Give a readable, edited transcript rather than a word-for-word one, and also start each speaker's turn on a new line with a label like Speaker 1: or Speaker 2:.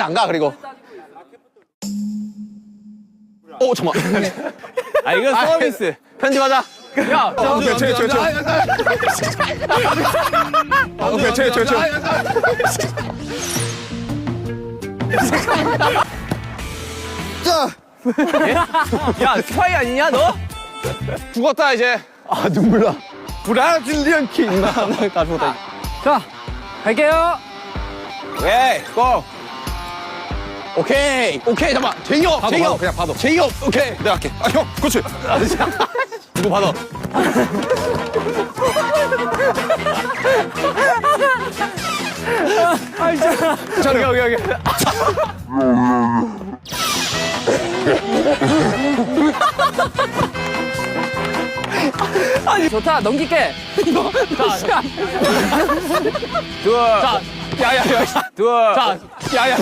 Speaker 1: 안 가, 그리고. 오, 잠깐만.
Speaker 2: 아, 이거 서비스.
Speaker 1: 편집하자.
Speaker 2: 야,
Speaker 3: 오케이, 제. 오케이, 제.
Speaker 1: 자,
Speaker 2: 야, 스파이 아니냐, 너?
Speaker 1: 죽었다, 이제. 아, 눈물 나. 브라질리언 킹. 나 죽었다.
Speaker 2: 자, 갈게요.
Speaker 1: 오케이, 고! 오케이, 잠깐만. 제이 형, 제이 형.
Speaker 3: 그냥 봐도.
Speaker 1: 제이 형, 오케이.
Speaker 3: 내가 할게. 아, 형, 그렇지.
Speaker 1: 이거 받아.
Speaker 2: 여기. 아니, 좋다. 넘길게. 자, 둘. 자, 야야야. 둘. 자, 야야야.